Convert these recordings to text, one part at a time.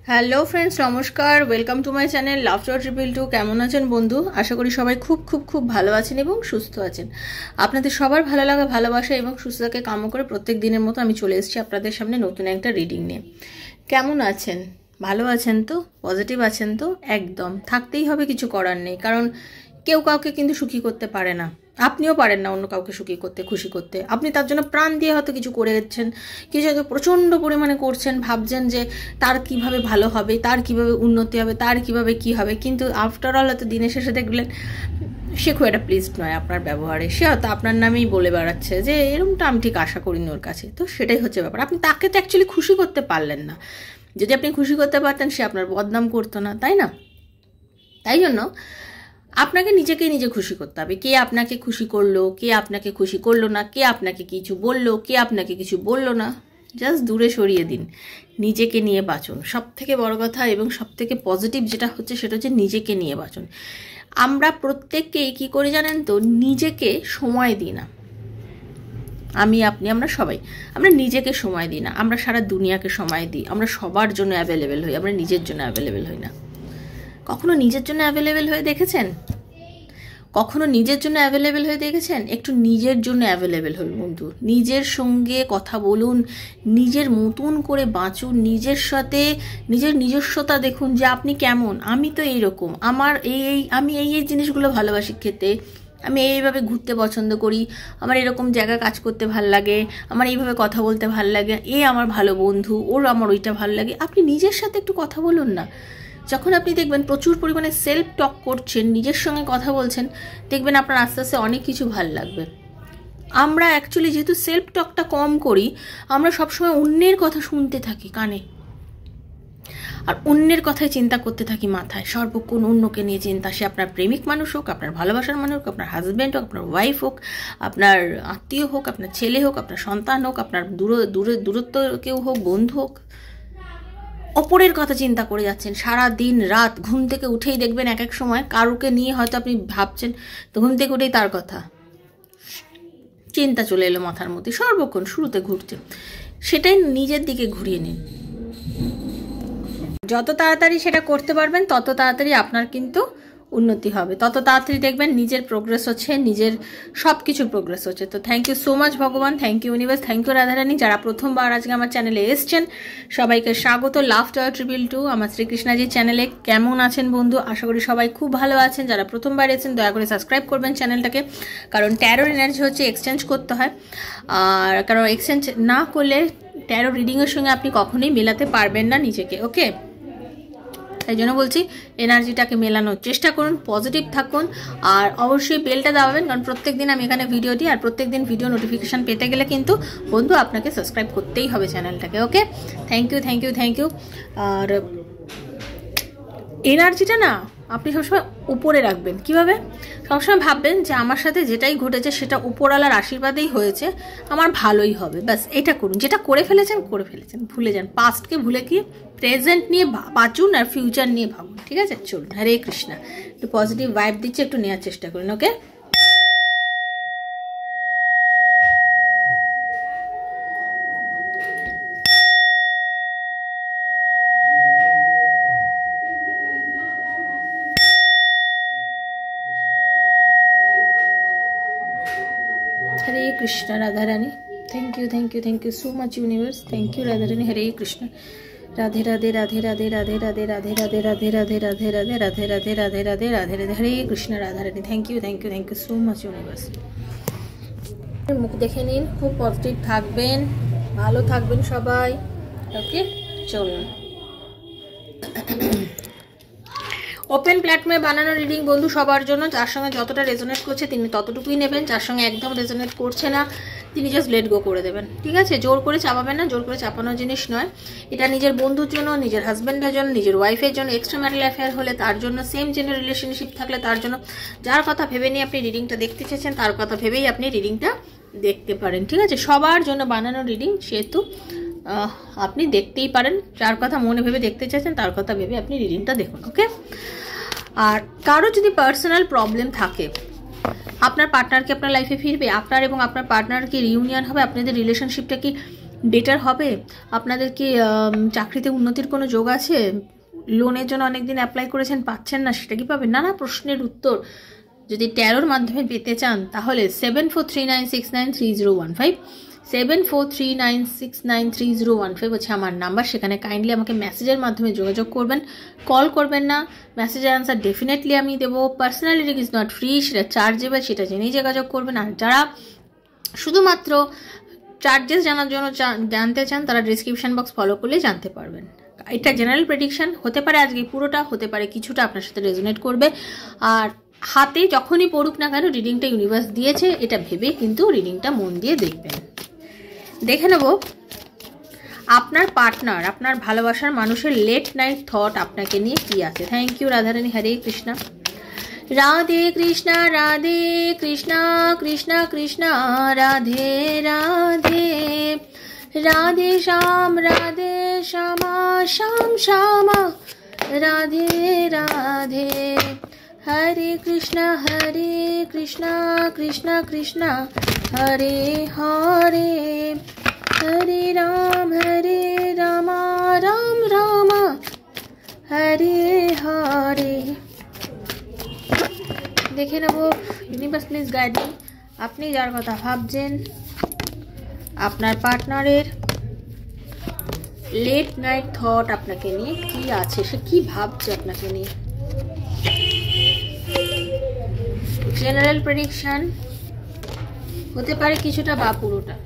Hello friends, নমস্কার। Welcome to my channel love to triple two. কেমন আছেন বন্ধু? আশা করি সবাই খুব খুব খুব ভালো আছেন এবং সুস্থ আছেন। আপনাদের সবার ভালো লাগা, ভালোবাসা এবং সুস্থতাকে কামনা করে প্রত্যেক দিনের মতো আমি চলে এসেছি আপনাদের সামনে নতুন একটা রিডিং নিয়ে। কেমন আছেন? ভালো আছেন তো? পজিটিভ আছেন তো? একদম থাকতেই হবে, কিছু করার নেই। কারণ কেউ কাউকে কিন্তু সুখী করতে পারে না, আপনিও পারেন না অন্য কাউকে সুখী করতে, খুশি করতে। আপনি তার জন্য প্রাণ দিয়ে হয়তো কিছু করে যাচ্ছেন, কিছু হয়তো প্রচণ্ড পরিমাণে করছেন, ভাবছেন যে তার কিভাবে ভালো হবে, তার কিভাবে উন্নতি হবে, তার কিভাবে কি হবে। কিন্তু আফটার অল হয়তো দিনের শেষে দেখলেন সে খুব একটা প্লিজড নয় আপনার ব্যবহারে। সে হয়তো আপনার নামেই বলে বেড়াচ্ছে যে এরকমটা আমি ঠিক আশা করিনি ওর কাছে। তো সেটাই হচ্ছে ব্যাপার, আপনি তাকে তো অ্যাকচুয়ালি খুশি করতে পারলেন না। যদি আপনি খুশি করতে পারতেন সে আপনার বদনাম করতো না, তাই না? তাই জন্য আপনাকে নিজেকে নিজে খুশি করতে হবে। কে আপনাকে খুশি করলো, কে আপনাকে খুশি করলো না, কে আপনাকে কিছু বললো, কে আপনাকে কিছু বললো না, জাস্ট দূরে সরিয়ে দিন। নিজেকে নিয়ে বাঁচুন, সব থেকে বড় কথা। এবং সব থেকে পজিটিভ যেটা হচ্ছে সেটা হচ্ছে নিজেকে নিয়ে বাঁচুন। আমরা প্রত্যেককেই কী করে জানেন তো, নিজেকে সময় দিই না। আমি, আপনি, আমরা সবাই আমরা নিজেকে সময় দিই না। আমরা সারা দুনিয়াকে সময় দিই, আমরা সবার জন্য অ্যাভেলেবেল হই, আমরা নিজের জন্য অ্যাভেলেবেল হই না। কখনো নিজের জন্য অ্যাভেলেবেল হয়ে দেখেছেন? কখনো নিজের জন্য অ্যাভেলেবেল হয়ে দেখেছেন? একটু নিজের জন্য অ্যাভেলেবেল হন বন্ধু। নিজের সঙ্গে কথা বলুন, নিজের মতন করে বাঁচুন, নিজের সাথে নিজের নিজস্বতা দেখুন যে আপনি কেমন। আমি তো এইরকম, আমার আমি এই জিনিসগুলো ভালোবাসি খেতে, আমি এইভাবে ঘুরতে পছন্দ করি, আমার এরকম জায়গা কাজ করতে ভাল লাগে, আমার এইভাবে কথা বলতে ভাল লাগে, আমার ভালো বন্ধু, ওর আমার ওইটা ভাল লাগে। আপনি নিজের সাথে একটু কথা বলুন না। যখন আপনি দেখবেন প্রচুর পরিমাণে সেলফ টক করছেন, নিজের সঙ্গে কথা বলছেন, দেখবেন আপনার আস্তে আস্তে অনেক কিছু ভাল লাগবে। আমরা অ্যাকচুয়ালি যেহেতু সেলফ টকটা কম করি, আমরা সবসময় অন্যের কথা শুনতে থাকি কানে, আর অন্যের কথায় চিন্তা করতে থাকি মাথায়, সর্বক্ষণ অন্যকে নিয়ে চিন্তা। সে আপনার প্রেমিক মানুষ হোক, আপনার ভালোবাসার মানুষ হোক, আপনার হাজব্যান্ড হোক, আপনার ওয়াইফ হোক, আপনার আত্মীয় হোক, আপনার ছেলে হোক, আপনার সন্তান হোক, আপনার দূরত্ব কেউ হোক, বন্ধু হোক, অপরের কথা চিন্তা করে যাচ্ছেন সারা দিন রাত। ঘুম থেকে উঠেই দেখবেন এক এক সময় কারুকে নিয়ে হয়তো আপনি ভাবছেন, তো ঘুম থেকে উঠেই তার কথা চিন্তা চলে এলো মাথার মধ্যে, সর্বক্ষণ শুরুতে ঘুরছে। সেটাই নিজের দিকে ঘুরিয়ে নিন। যত তাড়াতাড়ি সেটা করতে পারবেন তত তাড়াতাড়ি আপনার কিন্তু উন্নতি হবে, তত তাড়াতাড়ি দেখবেন নিজের প্রোগ্রেস হচ্ছে, নিজের সব কিছুর প্রোগ্রেস হচ্ছে। তো থ্যাংক ইউ সো মাচ ভগবান, thank you universe, thank you Radharani. যারা প্রথমবার আজকে আমার চ্যানেলে এসছেন সবাইকে স্বাগত লাভ টু ট্রিপল টু আমার শ্রীকৃষ্ণাজির চ্যানেলে। কেমন আছেন বন্ধু? আশা করি সবাই খুব ভালো আছেন। যারা প্রথমবার এসেছেন দয়া করে সাবস্ক্রাইব করবেন চ্যানেলটাকে, কারণ ট্যারোর এনার্জি হচ্ছে এক্সচেঞ্জ করতে হয়, আর কারণ এক্সচেঞ্জ না করলে ট্যারো রিডিংয়ের সঙ্গে আপনি কখনোই মেলাতে পারবেন না নিজেকে। ওকে, তাই জন্য বলছি এনার্জিটাকে মেলানোর চেষ্টা করুন, পজিটিভ থাকুন, আর অবশ্যই বেলটা দাবাবেন, কারণ প্রত্যেক দিন আমি এখানে ভিডিও দিই, আর প্রত্যেক দিন ভিডিও নোটিফিকেশান পেতে গেলে কিন্তু বন্ধু আপনাকে সাবস্ক্রাইব করতেই হবে চ্যানেলটাকে। Okay, thank you thank you thank you. আর এনার্জিটা না আপনি সবসময় উপরে রাখবেন। কীভাবে? সবসময় ভাববেন যে আমার সাথে যেটাই ঘটেছে সেটা উপরওয়ালার আশীর্বাদেই হয়েছে, আমার ভালোই হবে। ব্যাস এটা করুন, যেটা করে ফেলেছেন ভুলে যান। পাস্টকে ভুলে গিয়ে প্রেজেন্ট নিয়ে বাঁচুন আর ফিউচার নিয়ে ভাবুন। ঠিক আছে, চলুন। হরে কৃষ্ণা। একটু পজিটিভ ভাইব দিচ্ছে, একটু নেওয়ার চেষ্টা করুন। Okay, Hare Krishna Radharani. Thank you thank you thank you so much universe, thank you Radharani. Hare Krishna. Radhe Radhe Radhe Radhe Radhe Radhe Radhe Radhe Radhe Radhe Radhe Radhe Radhe Radhe Radhe Radhe Radhe Radhe Hare Krishna Radharani. Thank you thank you thank you so much universe. মুখ দেখে নিন, খুব পজিটিভ থাকবেন, ভালো থাকবেন সবাই। ওকে, চলুন। ওপেন প্ল্যাটফর্মে বানানো রিডিং বন্ধু সবার জন্য। যার সঙ্গে যতটা রেজোনেট করছে তিনি ততটুকুই নেবেন, যার সঙ্গে একদম রেজোনেট করছে না তিনি জাস্ট লেট গো করে দেবেন। ঠিক আছে, জোর করে চাপাবেন না, জোর করে চাপানোর জিনিস নয় এটা। নিজের বন্ধুর জন্য, নিজের হাজব্যান্ডের জন্য, নিজের ওয়াইফের জন্য, এক্সট্রা ম্যারিটাল অ্যাফেয়ার হলে তার জন্য, সেম জেন্ডার রিলেশনশিপ থাকলে তার জন্য, যার কথা ভেবে নিয়ে আপনি রিডিংটা দেখতে চেয়েছেন তার কথা ভেবেই আপনি রিডিংটা দেখতে পারেন। ঠিক আছে, সবার জন্য বানানো রিডিং, সেহেতু আপনি দেখতেই পারেন। যার কথা মনে ভেবে দেখতে চাইছেন তার কথা ভেবে আপনি রিডিংটা দেখুন। ওকে, আর কারো যদি পার্সোনাল প্রবলেম থাকে, আপনার পার্টনার কি আপনার লাইফে ফিরবে, আপনার এবং আপনার পার্টনার কি রিউনিয়ন হবে, আপনাদের রিলেশনশিপটা কি বেটার হবে, আপনাদের কি চাকরিতে উন্নতির কোনো যোগ আছে, লোনের জন্য অনেকদিন অ্যাপ্লাই করেছেন পাচ্ছেন না, সেটা কি পাবেন? নানা প্রশ্নের উত্তর যদি ট্যারোর মাধ্যমে পেতে চান তাহলে 7439693015 7439693015 হচ্ছে আমার নাম্বার। সেখানে কাইন্ডলি আমাকে মেসেজের মাধ্যমে যোগাযোগ করবেন, কল করবেন না। মেসেজের আনসার ডেফিনেটলি আমি দেবো। পার্সোনালিটি ইজ নট ফ্রি, সেটা চার্জেবল, সেটা জেনেই যোগাযোগ করবেন। আর যারা শুধুমাত্র চার্জেস জানার জন্য জানতে চান তারা ডিসক্রিপশন বক্স ফলো করলে জানতে পারবেন। এটা জেনারেল প্রেডিকশন, হতে পারে আজকে পুরোটা, হতে পারে কিছুটা আপনার সাথে রেজোনেট করবে। আর হাতে যখনই পড়ুক না কেন রিডিংটা ইউনিভার্স দিয়েছে এটা ভেবে কিন্তু রিডিংটা মন দিয়ে দেখবেন। দেখে নেব আপনার পার্টনার, আপনার ভালোবাসার মানুষের লেট নাইট থট আপনাকে নিয়ে কি আছে। থ্যাংক ইউ রাধারানী, হরে কৃষ্ণা। রাধে কৃষ্ণা রাধে কৃষ্ণা কৃষ্ণা কৃষ্ণা রাধে রাধে, রাধে শ্যাম শ্যামা শ্যাম শ্যামা রাধে রাধে, হরে কৃষ্ণা কৃষ্ণা কৃষ্ণা হরে হরে, হরে রাম রাম রাম হরে হরে। দেখে নেব ইউনিভার্স প্লিজ গাইড মি, আপনি যার কথা ভাবছেন আপনার পার্টনারের লেট নাইট থট আপনাকে নিয়ে কি আছে, সে কি ভাবছে আপনাকে নিয়ে। জেনারেল প্রেডিকশন, হতে পারে কিছুটা বা পুরোটা।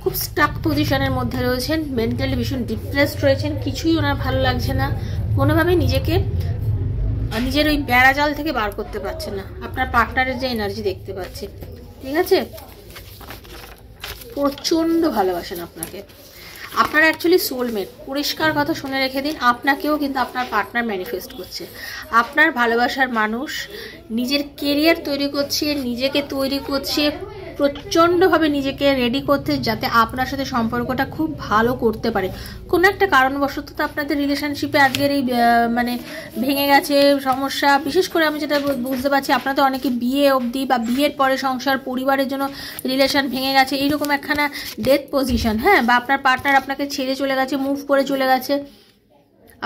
খুব স্টাক পজিশনের মধ্যে রয়েছেন, মেন্টালি ভীষণ ডিপ্রেসড রয়েছেন, কিছুই ওনার ভালো লাগছে না, কোনোভাবেই নিজেকে নিজের ওই বেড়াজাল থেকে বার করতে পারছেন না। আপনার পার্টনারের যে এনার্জি দেখতে পাচ্ছি, ঠিক আছে, প্রচণ্ড ভালোবাসেন আপনাকে। আপনার অ্যাকচুয়ালি সোলমেট, পরিষ্কার কথা শুনে রেখে দিন, আপনাকেও কিন্তু আপনার পার্টনার ম্যানিফেস্ট করছে। আপনার ভালোবাসার মানুষ নিজের কেরিয়ার তৈরি করছে, নিজেকে তৈরি করছে, প্রচণ্ডভাবে নিজেকে রেডি করতে, যাতে আপনার সাথে সম্পর্কটা খুব ভালো করতে পারে। কোনো একটা কারণবশত তো আপনাদের রিলেশনশিপে আজকের এই মানে ভেঙে গেছে সমস্যা। বিশেষ করে আমি যেটা বুঝতে পারছি, আপনাদের অনেকে বিয়ে অবধি বা বিয়ের পরে সংসার পরিবারের জন্য রিলেশন ভেঙে গেছে, এইরকম একখানা ডেথ পজিশন, হ্যাঁ, বা আপনার পার্টনার আপনাকে ছেড়ে চলে গেছে, মুভ করে চলে গেছে,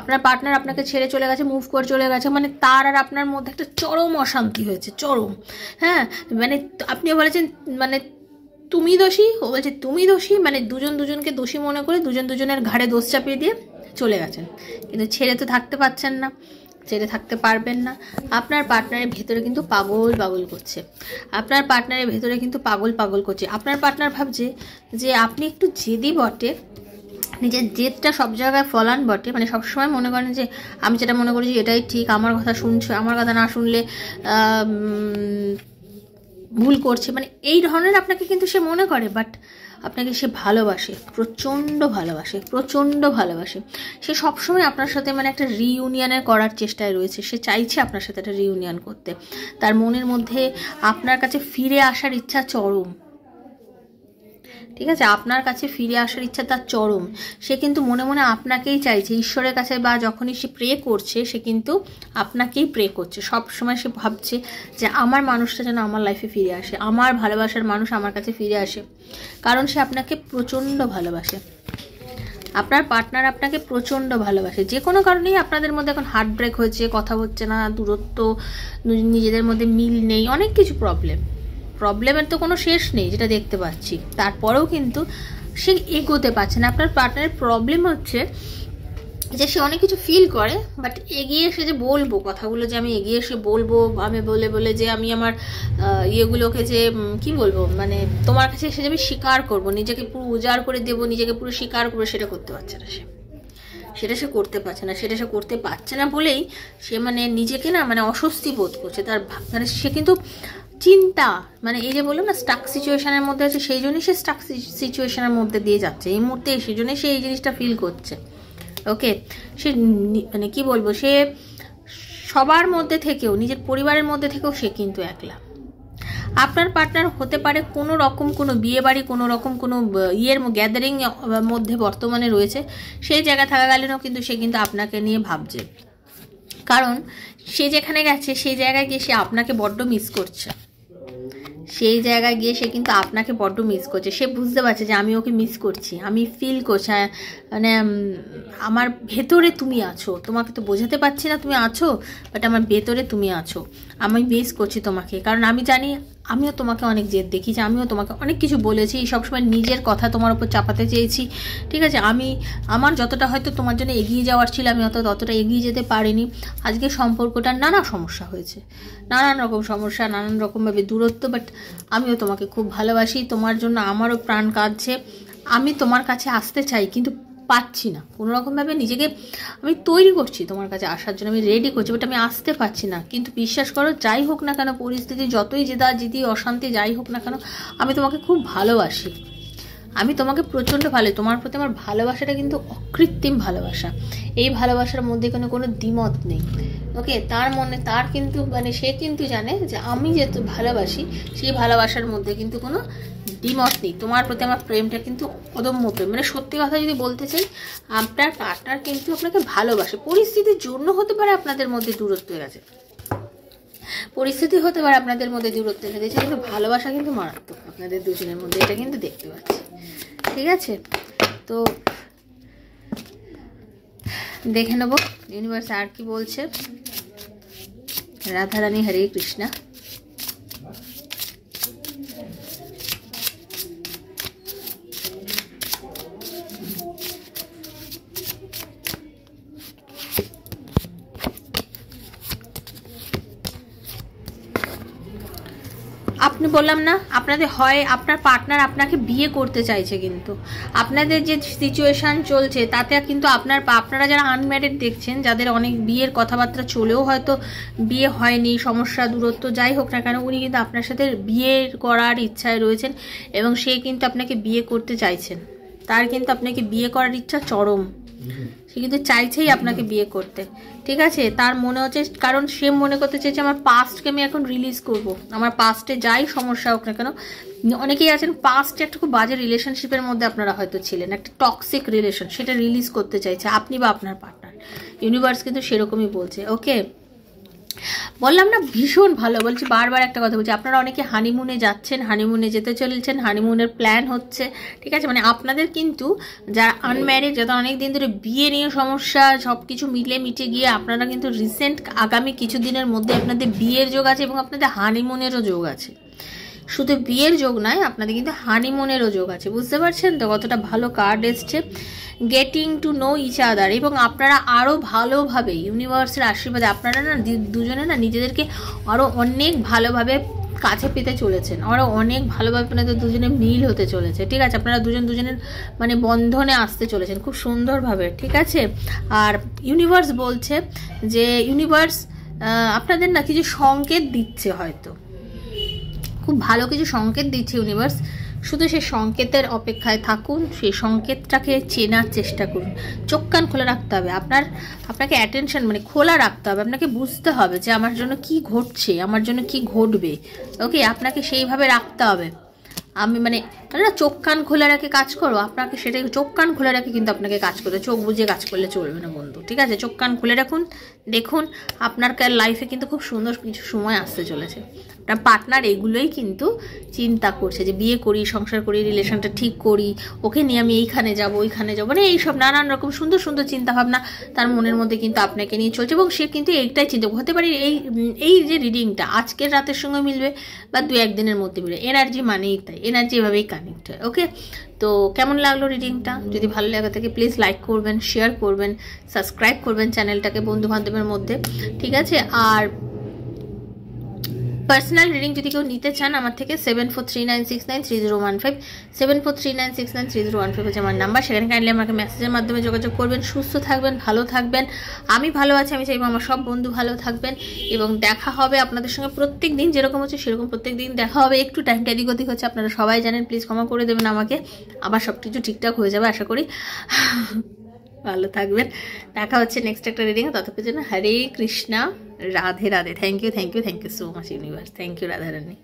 আপনার পার্টনার আপনাকে ছেড়ে চলে গেছে, মুভ করে চলে গেছে, মানে তার আর আপনার মধ্যে একটা চরম অশান্তি হয়েছে, চরম। হ্যাঁ, মানে আপনি বলেছেন মানে তুমি দোষী, ও বলছে তুমি দোষী, মানে দুজন দুজনকে দোষী মনে করে দুজন দুজনের ঘাড়ে দোষ চাপিয়ে দিয়ে চলে গেছেন। কিন্তু ছেড়ে তো থাকতে পারছেন না, ছেড়ে থাকতে পারবেন না। আপনার পার্টনারের ভেতরে কিন্তু পাগল পাগল করছে, আপনার পার্টনারের ভেতরে কিন্তু পাগল পাগল করছে। আপনার পার্টনার ভাবছে যে আপনি একটু জেদি বটে, নিজের জেদটা সব জায়গায় ফলান বটে, মানে সবসময় মনে করেন যে আমি যেটা মনে করি যে এটাই ঠিক, আমার কথা শুনছে, আমার কথা না শুনলে ভুল করছে, মানে এই ধরনের আপনাকে কিন্তু সে মনে করে। বাট আপনাকে সে ভালোবাসে, প্রচণ্ড ভালোবাসে, প্রচণ্ড ভালোবাসে। সে সবসময় আপনার সাথে মানে একটা রিইউনিয়নের করার চেষ্টায় রয়েছে, সে চাইছে আপনার সাথে একটা রিইউনিয়ন করতে। তার মনের মধ্যে আপনার কাছে ফিরে আসার ইচ্ছা চরম, ঠিক আছে, আপনার কাছে ফিরে আসার ইচ্ছা তার চরম। সে কিন্তু মনে মনে আপনাকেই চাইছে, ঈশ্বরের কাছে বা যখনই সে প্রে করছে সে কিন্তু আপনাকেই প্রে করছে। সব সময় সে ভাবছে যে আমার মানুষটা যেন আমার লাইফে ফিরে আসে, আমার ভালোবাসার মানুষ আমার কাছে ফিরে আসে, কারণ সে আপনাকে প্রচণ্ড ভালোবাসে। আপনার পার্টনার আপনাকে প্রচণ্ড ভালোবাসে। যে কোনো কারণেই আপনাদের মধ্যে এখন হার্ট ব্রেক হয়েছে, কথা হচ্ছে না, দূরত্ব, নিজেদের মধ্যে মিল নেই, অনেক কিছু প্রবলেমের তো কোনো শেষ নেই যেটা দেখতে পাচ্ছি। তারপরেও কিন্তু সে এগোতে পারছে না। আপনার পার্টনারের প্রবলেম হচ্ছে যে সে অনেক কিছু ফিল করে, বাট এগিয়ে এসে যে বলবো কথাগুলো, যে আমি এগিয়ে এসে বলবো, আমি বলে বলে যে আমি আমার ইয়েগুলোকে যে কি বলবো, মানে তোমার কাছে এসে যে আমি স্বীকার করবো, নিজেকে পুরো উজাড় করে দেবো, নিজেকে পুরো স্বীকার করবো, সেটা করতে পারছে না সেটা সে করতে পারছে না। সেটা সে করতে পারছে না বলেই সে মানে নিজেকে না মানে অস্বস্তি বোধ করছে। তার মানে সে কিন্তু চিন্তা, মানে এই যে বললাম না স্টাক সিচুয়েশনের মধ্যে আছে, সেই জন্যই সে স্টাক সিচুয়েশনের মধ্যে দিয়ে যাচ্ছে এই মুহূর্তে, সেই জন্যই সে এই জিনিসটা ফিল করছে। ওকে, সে মানে কি বলবো, সে সবার মধ্যে থেকেও, নিজের পরিবারের মধ্যে থেকেও সে কিন্তু একলা। আপনার পার্টনার হতে পারে কোনো রকম কোনো বিয়ে বাড়ি, কোনো রকম কোনো ইয়ের গ্যাদারিং মধ্যে বর্তমানে রয়েছে, সেই জায়গা থাকাকালীনও কিন্তু সে কিন্তু আপনাকে নিয়ে ভাবছে, কারণ সে যেখানে গেছে সেই জায়গায় গিয়ে সে আপনাকে বড্ড মিস করছে। সেই জায়গায় গিয়ে সে কিন্তু আপনাকে বড্ড মিস করছে। সে বুঝতে পারছে যে আমি ওকে মিস করছি, আমি ফিল করছি, মানে আমার ভেতরে তুমি আছো, তোমাকে তো বোঝাতে পারছি না তুমি আছো, বাট আমার ভেতরে তুমি আছো, আমি মিস করছি তোমাকে। কারণ আমি জানি আমিও তোমাকে অনেক জেদ দেখিয়েছি, আমিও তোমাকে অনেক কিছু বলেছি, সবসময় নিজের কথা তোমার উপর চাপাতে চেয়েছি, ঠিক আছে। আমার যতটা হয়তো তোমার জন্য এগিয়ে যাওয়ার ছিল আমি ততটা এগিয়ে যেতে পারিনি। আজকে সম্পর্কটার নানা সমস্যা হয়েছে, নানান রকম সমস্যা, নানান রকমভাবে দূরত্ব, বাট আমিও তোমাকে খুব ভালোবাসি, তোমার জন্য আমারও প্রাণ কাঁদছে, আমি তোমার কাছে আসতে চাই কিন্তু পাচ্ছি না, কোনোরকমভাবে নিজেকে আমি তৈরি করছি তোমার কাছে আসার জন্য, আমি রেডি করছি, বাট আমি আসতে পারছি না। কিন্তু বিশ্বাস করো, যাই হোক না কেন পরিস্থিতি, যতই জেদাজেদি অশান্তি যাই হোক না কেন, আমি তোমাকে খুব ভালোবাসি, আমি তোমাকে প্রচণ্ড ভালো, তোমার প্রতি আমার ভালোবাসাটা কিন্তু অকৃত্রিম ভালোবাসা, এই ভালোবাসার মধ্যে কোনো দ্বিমত নেই। ওকে, তার কিন্তু মানে সে কিন্তু জানে যে আমি যেহেতু ভালোবাসি, সেই ভালোবাসার মধ্যে কিন্তু কোনো দ্বিমত নেই। তোমার প্রতি আমার প্রেমটা কিন্তু অদম্য প্রেম, মানে সত্যি কথা যদি বলতে চাই, আপনার পার্টনার কিন্তু আপনাকে ভালোবাসে। পরিস্থিতির জন্য হতে পারে আপনাদের মধ্যে দূরত্ব গেছে, পরিস্থিতি হতে পারে আপনাদের মধ্যে দূরত্ব গেছে, কিন্তু ভালোবাসা কিন্তু মারাত্মক আপনাদের দুজনের মধ্যে, এটা কিন্তু দেখতে পাচ্ছি, ঠিক আছে। তো দেখে নেব ইউনিভার্স আর কি বলছে। রাধারানী হরে কৃষ্ণা। আপনি বললাম না আপনাদের হয় আপনার পার্টনার আপনাকে বিয়ে করতে চাইছে, কিন্তু আপনাদের যে সিচুয়েশান চলছে তাতে কিন্তু আপনারা যারা আনম্যারিড দেখছেন, যাদের অনেক বিয়ের কথাবার্তা চলেও হয়তো বিয়ে হয়নি, সমস্যা দূরত্ব যাই হোক না কেন, উনি কিন্তু আপনার সাথে বিয়ে করার ইচ্ছায় রয়েছেন এবং সে কিন্তু আপনাকে বিয়ে করতে চাইছেন, তার কিন্তু আপনাকে বিয়ে করার ইচ্ছা চরম, সে কিন্তু চাইছেই আপনাকে বিয়ে করতে, ঠিক আছে। তার মনে হচ্ছে, কারণ সে মনে করতে চাইছে আমার পাস্টকে আমি এখন রিলিজ করব, আমার পাস্টে যাই সমস্যা হোক না কেন। অনেকেই আছেন পাস্টে একটা খুব বাজে রিলেশনশিপের মধ্যে আপনারা হয়তো ছিলেন, একটা টক্সিক রিলেশন, সেটা রিলিজ করতে চাইছে আপনি বা আপনার পার্টনার। ইউনিভার্স কিন্তু সেরকমই বলছে। ওকে, বললাম না ভীষণ ভালো, বলছি বারবার একটা কথা বলছি, আপনারা অনেকে হানিমুনে যাচ্ছেন, হানিমুনে যেতে চলেছেন, হানিমুনের প্ল্যান হচ্ছে, ঠিক আছে। মানে আপনাদের কিন্তু যারা আনম্যারিড, যারা অনেক দিন ধরে বিয়ে নিয়ে সমস্যা, সব কিছু মিটে গিয়ে আপনারা কিন্তু রিসেন্ট আগামী কিছু দিনের মধ্যে আপনাদের বিয়ের যোগ আছে এবং আপনাদের হানিমুনেরও যোগ আছে। শুধু বিয়ের যোগ নয়, আপনাদের কিন্তু হানিমুনেরও যোগ আছে, বুঝতে পারছেন তো কতটা ভালো কার্ড এসছে। Getting to know each other, এবং আপনারা আরও ভালোভাবে ইউনিভার্সের আশীর্বাদে আপনারা না দুজনে না নিজেদেরকে আরও অনেক ভালোভাবে কাছে পেতে চলেছেন, আরও অনেক ভালোভাবে আপনাদের দুজনে মিল হতে চলেছে, ঠিক আছে। আপনারা দুজনের মানে বন্ধনে আসতে চলেছেন খুব সুন্দরভাবে, ঠিক আছে। আর ইউনিভার্স বলছে যে ইউনিভার্স আপনাদের না কিছু সংকেত দিচ্ছে, হয়তো খুব ভালো কিছু সংকেত দিচ্ছে ইউনিভার্স, শুধু সেই সংকেতের অপেক্ষায় থাকুন, সেই সংকেতটাকে চেনার চেষ্টা করুন, চোখ কান খোলা রাখতে হবে, আপনাকে অ্যাটেনশন মানে খোলা রাখতে হবে, আপনাকে বুঝতে হবে যে আমার জন্য কি ঘটছে, আমার জন্য কি ঘটবে, ওকে, আপনাকে সেইভাবে রাখতে হবে। আমি মানে না চোখ কান খোলা রেখে কাজ করো, আপনাকে সেটাই চোখ কান খোলা রেখে কিন্তু আপনাকে কাজ করতে, চোখ বুঝে কাজ করলে চলবে না বন্ধু, ঠিক আছে। চোখ কান খুলে রাখুন, দেখুন আপনার লাইফে কিন্তু খুব সুন্দর কিছু সময় আসতে চলেছে। আপনার পার্টনার এগুলোই কিন্তু চিন্তা করছে যে বিয়ে করি, সংসার করি, রিলেশনটা ঠিক করি, ওকে নিয়ে আমি এইখানে যাব ওইখানে যাবো, মানে এইসব নানান রকম সুন্দর সুন্দর চিন্তাভাবনা তার মনের মধ্যে কিন্তু আপনাকে নিয়ে চলছে, এবং সে কিন্তু এইটাই চিন্তা হতে পারে এই যে রিডিংটা আজকের রাতের সঙ্গে মিলবে বা 2-1 দিনের মধ্যে মিলবে, এনার্জি মানেই তাই, এনার্জি এভাবেই কানেক্ট হয়। ওকে, তো কেমন লাগলো রিডিংটা? যদি ভালো লাগে থাকে প্লিজ লাইক করবেন, শেয়ার করবেন, সাবস্ক্রাইব করবেন চ্যানেলটাকে বন্ধু বান্ধবের মধ্যে, ঠিক আছে। আর পার্সোনাল রিডিং যদি কেউ নিতে চান আমার থেকে 7439693015 7439693015 হচ্ছে আমার নাম্বার, সেখানে কাইন্ডলি আমাকে মেসেজের মাধ্যমে যোগাযোগ করবেন। সুস্থ থাকবেন, ভালো থাকবেন, আমি ভালো আছি, আমি চাইবো আমার সব বন্ধু ভালো থাকবেন, এবং দেখা হবে আপনাদের সঙ্গে প্রত্যেক দিন যেরকম হচ্ছে সেরকম প্রত্যেক দিন দেখা হবে। একটু টাইমটা এদিক ওদিক হচ্ছে, আপনারা সবাই জানেন, প্লিজ ক্ষমা করে দেবেন আমাকে, আবার সব কিছু ঠিকঠাক হয়ে যাবে আশা করি। ভালো থাকবেন, দেখা হচ্ছে নেক্সট একটা রিডিং, ততক্ষণ জন্য Hare Krishna, Radhe Radhe. Thank you so much universe, thank you Radharani.